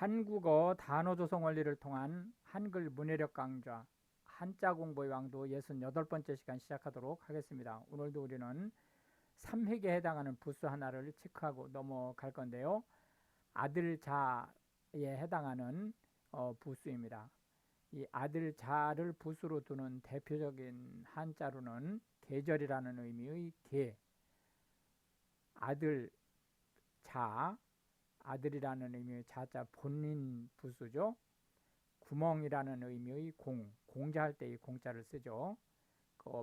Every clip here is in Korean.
한국어 단어 조성 원리를 통한 한글 문해력 강좌 한자 공부의 왕도 68번째 시간 시작하도록 하겠습니다. 오늘도 우리는 3획에 해당하는 부수 하나를 체크하고 넘어갈 건데요. 아들 자에 해당하는 부수입니다. 이 아들 자를 부수로 두는 대표적인 한자로는 계절이라는 의미의 계, 아들 자, 아들이라는 의미의 자자 본인 부수죠. 구멍이라는 의미의 공자할 때 이 공자를 쓰죠.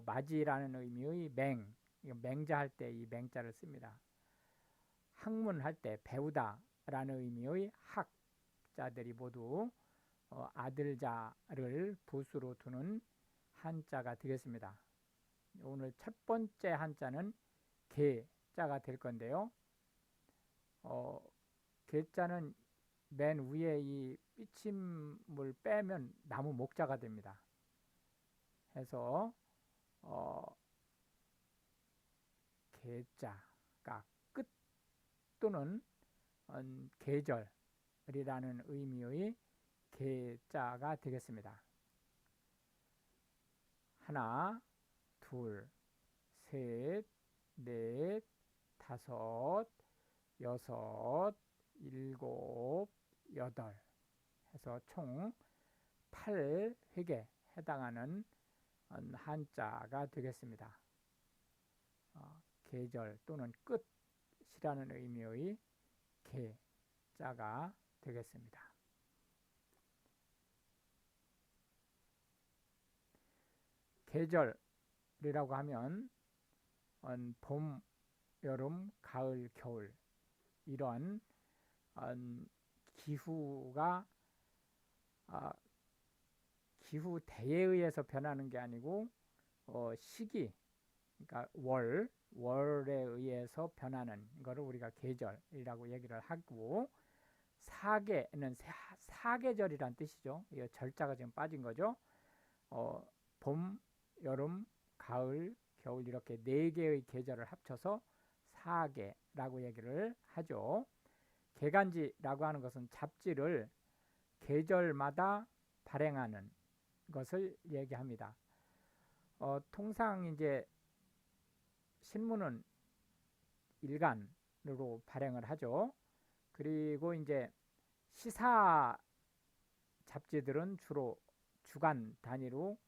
맞이라는 의미의 맹자할 때 이 맹자를 씁니다. 학문할 때 배우다라는 의미의 학자들이 모두 아들자를 부수로 두는 한자가 되겠습니다. 오늘 첫 번째 한자는 개자가 될 건데요. 개자는 맨 위에 이 삐침을 빼면 나무 목자가 됩니다. 해서 계자가 끝 또는 계절이라는 의미의 계자가 되겠습니다. 하나, 둘, 셋, 넷, 다섯, 여섯, 일곱, 여덟 해서 총 8획에 해당하는 한자가 되겠습니다. 계절 또는 끝이라는 의미의 계자가 되겠습니다. 계절이라고 하면 봄, 여름, 가을, 겨울 이런 기후가 기후대에 의해서 변하는 게 아니고 시기, 그러니까 월에 의해서 변하는 거를 우리가 계절이라고 얘기를 하고, 사계는 사계절이란 뜻이죠. 이 절자가 지금 빠진 거죠. 봄, 여름, 가을, 겨울 이렇게 네 개의 계절을 합쳐서 사계라고 얘기를 하죠. 계간지라고 하는 것은 잡지를 계절마다 발행하는 것을 얘기합니다. 통상 이제 신문은 일간으로 발행을 하죠. 그리고 이제 시사 잡지들은 주로 주간 단위로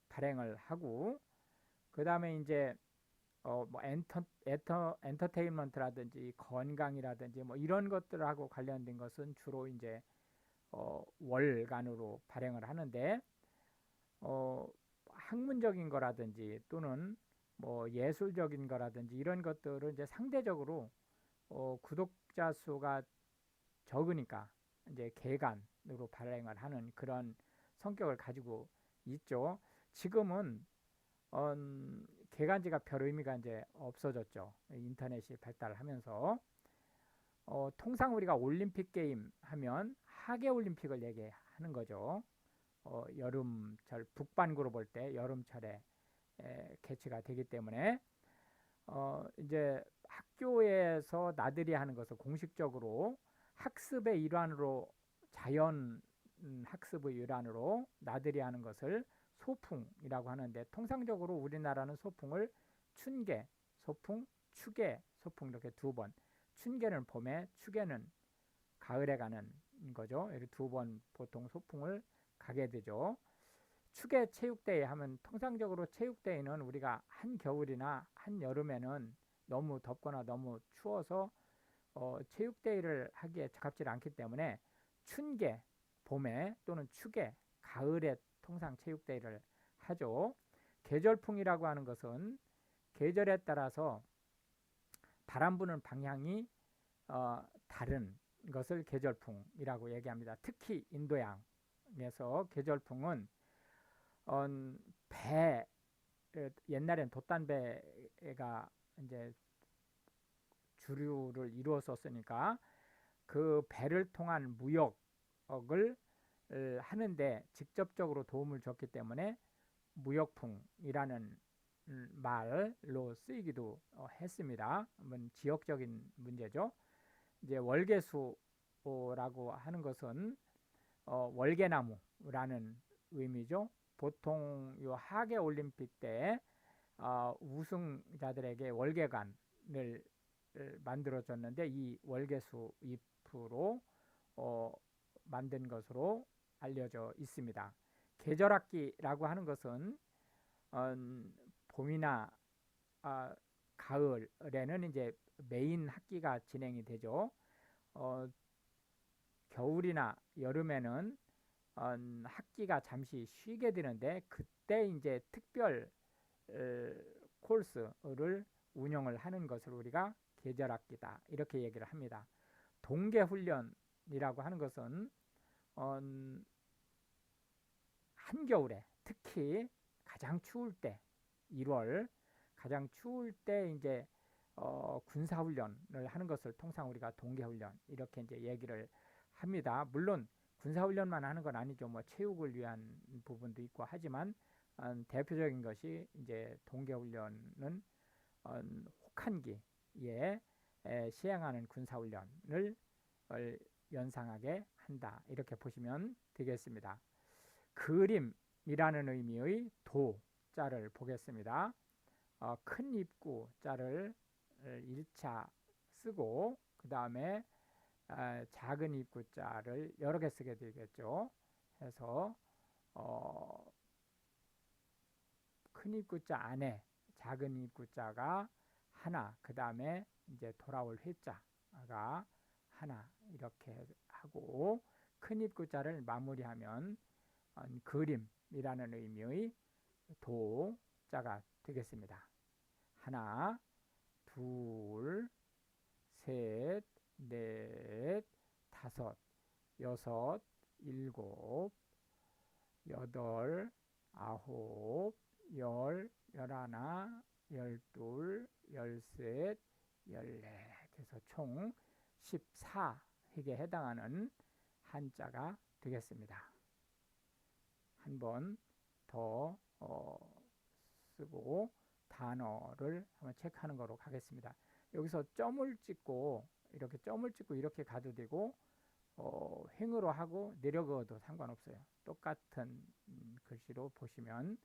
발행을 하고, 그 다음에 이제 뭐 엔터테인먼트라든지 건강이라든지 뭐 이런 것들하고 관련된 것은 주로 이제 월간으로 발행을 하는데, 학문적인 거라든지 또는 뭐 예술적인 거라든지 이런 것들은 이제 상대적으로 구독자 수가 적으니까 이제 개간으로 발행을 하는 그런 성격을 가지고 있죠. 지금은 개간지가 별 의미가 이제 없어졌죠. 인터넷이 발달하면서 통상 우리가 올림픽 게임 하면 하계 올림픽을 얘기하는 거죠. 여름철 북반구로 볼 때 여름철에 개최가 되기 때문에 이제 학교에서 나들이 하는 것을 공식적으로 학습의 일환으로, 자연 학습의 일환으로 나들이 하는 것을 소풍이라고 하는데, 통상적으로 우리나라는 소풍을 춘계 소풍, 추계 소풍 이렇게 두 번, 춘계는 봄에, 추계는 가을에 가는 거죠. 이렇게 두 번 보통 소풍을 가게 되죠. 추계 체육대회 하면 통상적으로 체육대회는 우리가 한겨울이나 한여름에는 너무 덥거나 너무 추워서 체육대회를 하기에 적합지 않기 때문에 춘계 봄에 또는 추계 가을에 통상 체육대회를 하죠. 계절풍이라고 하는 것은 계절에 따라서 바람 부는 방향이 다른 것을 계절풍이라고 얘기합니다. 특히 인도양에서 계절풍은 배, 옛날엔 돛단배가 이제 주류를 이루었었으니까 그 배를 통한 무역을 하는데 직접적으로 도움을 줬기 때문에 무역풍이라는 말로 쓰이기도 했습니다. 지역적인 문제죠. 이제 월계수 도라고 하는 것은 월계나무라는 의미죠. 보통 요 하계 올림픽 때 우승자들에게 월계관을 만들어줬는데 이 월계수 잎으로 만든 것으로 알려져 있습니다. 계절학기라고 하는 것은 봄이나 가을에는 이제 메인 학기가 진행이 되죠. 겨울이나 여름에는 학기가 잠시 쉬게 되는데 그때 이제 특별 코र्스를 운영을 하는 것을 우리가 계절학기다 이렇게 얘기를 합니다. 동계훈련이라고 하는 것은 한겨울에 특히 가장 추울 때 1월 가장 추울 때 이제 군사훈련을 하는 것을 통상 우리가 동계훈련 이렇게 이제 얘기를 합니다. 물론 군사훈련만 하는 건 아니죠. 뭐 체육을 위한 부분도 있고 하지만 대표적인 것이 이제 동계훈련은 혹한기에 시행하는 군사훈련을 연상하게 한다. 이렇게 보시면 되겠습니다. 그림이라는 의미의 도자를 보겠습니다. 큰 입구 자를 1차 쓰고 그 다음에 작은 입구 자를 여러 개 쓰게 되겠죠. 해서 큰 입구 자 안에 작은 입구 자가 하나, 그 다음에 이제 돌아올 회자가 하나 이렇게 하고 큰 입구 자를 마무리하면 그림이라는 의미의 도자가 되겠습니다. 하나, 둘, 셋, 넷, 다섯, 여섯, 일곱, 여덟, 아홉, 열, 열하나, 열둘, 열셋, 열넷 해서 총 14획에 해당하는 한자가 되겠습니다. 한 번 더 쓰고 단어를 한번 체크하는 거로 가겠습니다. 여기서 점을 찍고 이렇게 가도 되고 횡으로 하고 내려가도 상관없어요. 똑같은 글씨로 보시면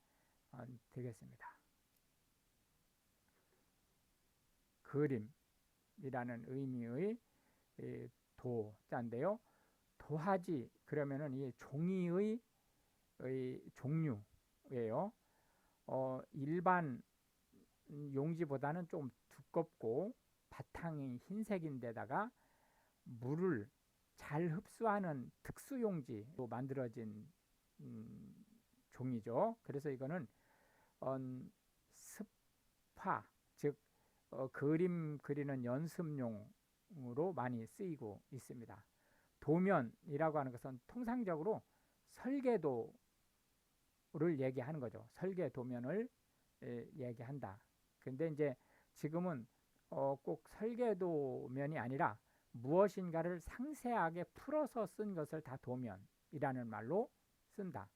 되겠습니다. 그림이라는 의미의 도자인데요. 도화지 그러면은 이 종이의 종류예요. 일반 용지보다는 좀 두껍고 바탕이 흰색인데다가 물을 잘 흡수하는 특수 용지로 만들어진 종이죠. 그래서 이거는 습화 즉 그림 그리는 연습용으로 많이 쓰이고 있습니다. 도면이라고 하는 것은 통상적으로 설계도를 얘기하는 거죠. 설계도면을 얘기한다. 근데 이제 지금은 꼭 설계도면이 아니라 무엇인가를 상세하게 풀어서 쓴 것을 다 도면이라는 말로 쓴다.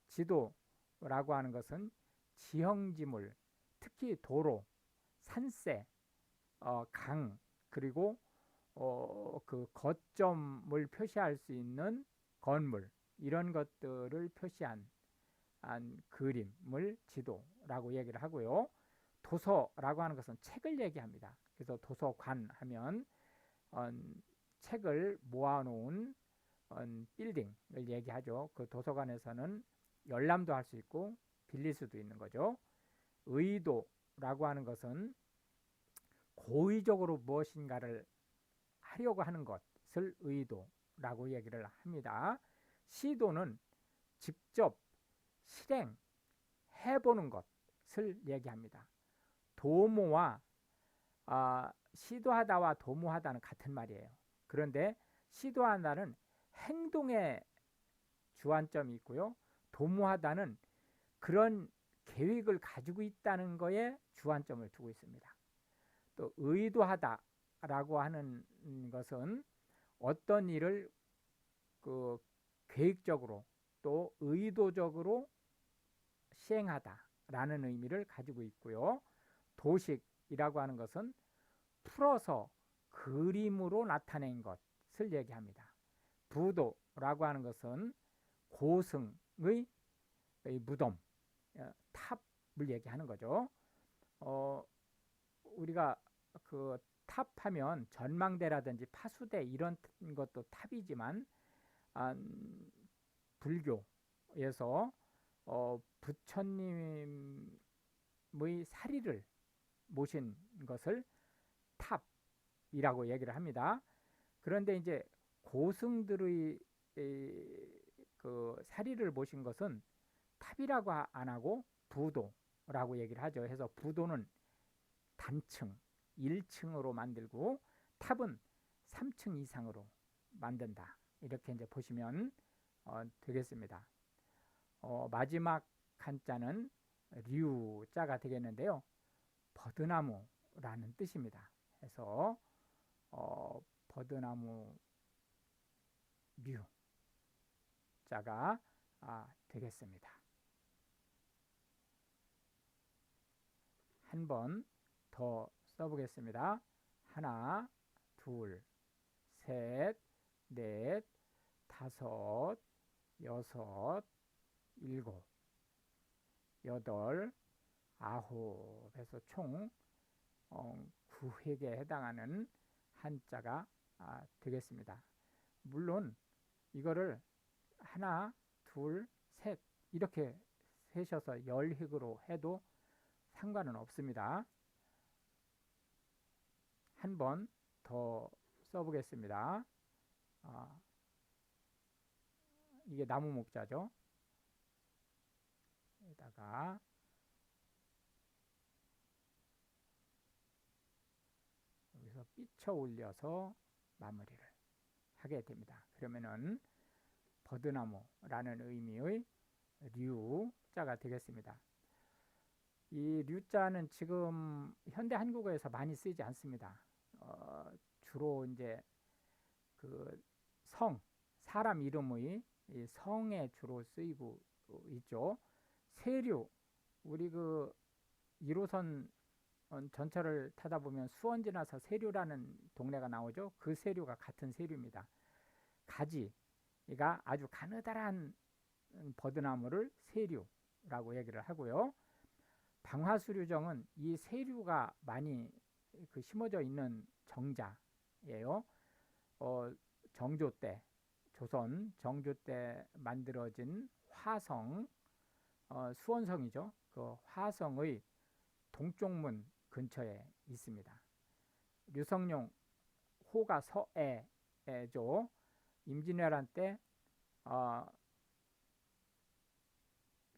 지도라고 하는 것은 지형지물, 특히 도로, 산세, 강, 그리고 그 거점을 표시할 수 있는 건물 이런 것들을 표시한 그림을 지도라고 얘기를 하고요. 도서라고 하는 것은 책을 얘기합니다. 그래서 도서관 하면 책을 모아놓은 빌딩을 얘기하죠. 그 도서관에서는 열람도 할 수 있고 빌릴 수도 있는 거죠. 의도라고 하는 것은 고의적으로 무엇인가를 하려고 하는 것을 의도라고 얘기를 합니다. 시도는 직접 실행해보는 것을 얘기합니다. 도모와 시도하다와 도모하다는 같은 말이에요. 그런데 시도하다는 행동에 주안점이 있고요. 도모하다는 그런 계획을 가지고 있다는 거에 주안점을 두고 있습니다. 또 의도하다라고 하는 것은 어떤 일을 계획적으로 또 의도적으로 시행하다라는 의미를 가지고 있고요. 도식이라고 하는 것은 풀어서 그림으로 나타낸 것을 얘기합니다. 부도라고 하는 것은 고승의 무덤, 탑을 얘기하는 거죠. 우리가 그 탑하면 전망대라든지 파수대 이런 것도 탑이지만, 불교에서 부처님의 사리를 모신 것을 탑이라고 얘기를 합니다. 그런데 이제 고승들의 그 사리를 모신 것은 탑이라고 안 하고 부도라고 얘기를 하죠. 해서 부도는 단층 1층으로 만들고 탑은 3층 이상으로 만든다. 이렇게 이제 보시면 되겠습니다. 마지막 한자는 류자가 되겠는데요. 버드나무라는 뜻입니다. 그래서 버드나무 류자가 되겠습니다. 한 번 더 써보겠습니다. 하나, 둘, 셋, 넷, 다섯, 여섯, 일곱, 여덟, 아홉 해서 총 9획에 해당하는 한자가 되겠습니다. 물론 이거를 하나, 둘, 셋 이렇게 세셔서 열획으로 해도 상관은 없습니다. 한 번 더 써보겠습니다. 이게 나무 목자죠. 여기다가 여기서 삐쳐 올려서 마무리를 하게 됩니다. 그러면은 버드나무라는 의미의 류자가 되겠습니다. 이 류자는 지금 현대 한국어에서 많이 쓰이지 않습니다. 주로 이제 그 사람 이름의 성에 주로 쓰이고 있죠. 세류, 우리 그 1호선 전철을 타다 보면 수원 지나서 세류라는 동네가 나오죠. 그 세류가 같은 세류입니다. 가지가 아주 가느다란 버드나무를 세류라고 얘기를 하고요. 방화수류정은 이 세류가 많이 심어져 있는 정자예요. 정조 때, 조선 정조 때 만들어진 화성, 수원성이죠. 그 화성의 동쪽문 근처에 있습니다. 류성룡 호가 서해죠. 임진왜란 때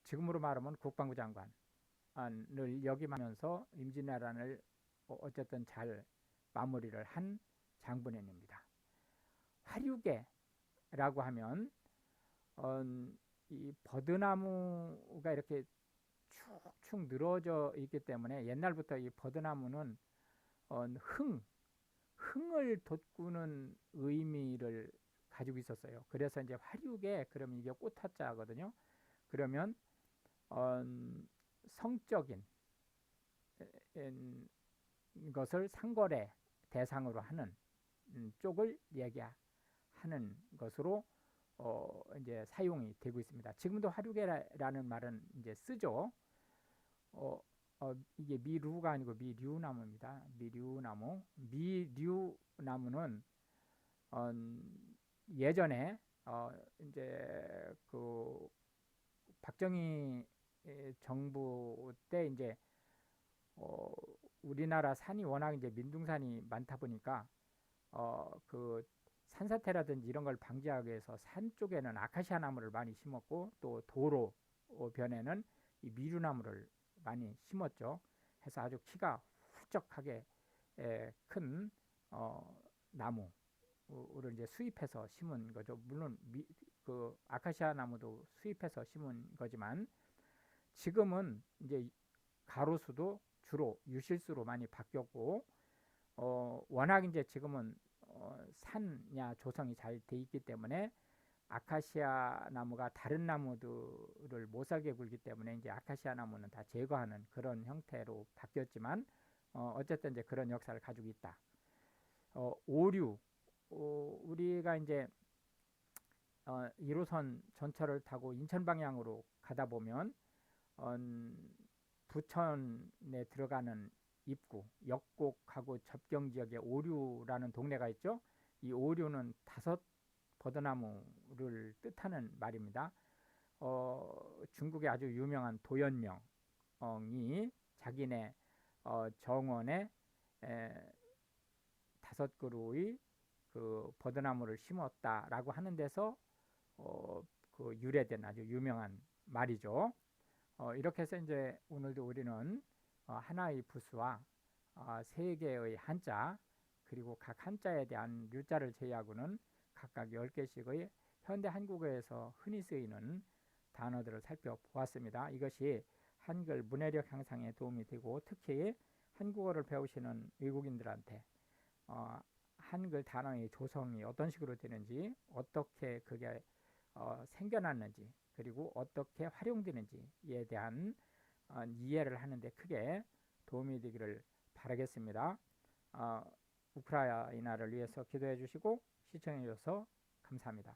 지금으로 말하면 국방부 장관을 역임하면서 임진왜란을 어쨌든 잘 마무리를 한 장군님입니다. 화류계라고 하면 이 버드나무가 이렇게 축축 늘어져 있기 때문에 옛날부터 이 버드나무는 흥을 돋구는 의미를 가지고 있었어요. 그래서 이제 화류계, 그러면 이게 꽃화자거든요. 그러면 성적인 것을 상거래 대상으로 하는 쪽을 얘기하는 것으로 이제 사용이 되고 있습니다. 지금도 화류계라는 말은 이제 쓰죠. 이게 미루가 아니고 미류나무입니다. 미류나무는 예전에 이제 그 박정희 정부 때 이제 우리나라 산이 워낙 이제 민둥산이 많다 보니까 그 산사태라든지 이런 걸 방지하기 위해서 산 쪽에는 아카시아 나무를 많이 심었고, 또 도로 변에는 이 미류나무를 많이 심었죠. 해서 아주 키가 훌쩍하게 큰 나무를 이제 수입해서 심은 거죠. 물론 그 아카시아 나무도 수입해서 심은 거지만 지금은 이제 가로수도 주로 유실수로 많이 바뀌었고, 워낙 이제 지금은 산야 조성이 잘 돼 있기 때문에 아카시아 나무가 다른 나무들을 못 살게 굴기 때문에 이제 아카시아 나무는 다 제거하는 그런 형태로 바뀌었지만, 어쨌든 이제 그런 역사를 가지고 있다. 오류, 우리가 이제 1호선 전철을 타고 인천 방향으로 가다 보면 부천에 들어가는 입구, 역곡하고 접경 지역에 오류라는 동네가 있죠. 이 오류는 다섯 버드나무를 뜻하는 말입니다. 중국의 아주 유명한 도연명이 자기네 정원에 다섯 그루의 그 버드나무를 심었다라고 하는 데서 그 유래된 아주 유명한 말이죠. 이렇게 해서 이제 오늘도 우리는 하나의 부수와 세 개의 한자 그리고 각 한자에 대한 류자를 제외하고는 각각 10개씩의 현대 한국어에서 흔히 쓰이는 단어들을 살펴보았습니다. 이것이 한글 문해력 향상에 도움이 되고 특히 한국어를 배우시는 외국인들한테 한글 단어의 조성이 어떤 식으로 되는지 어떻게 그게 생겨났는지 그리고 어떻게 활용되는지에 대한 이해를 하는데 크게 도움이 되기를 바라겠습니다. 우크라이나를 위해서 기도해 주시고 시청해 주셔서 감사합니다.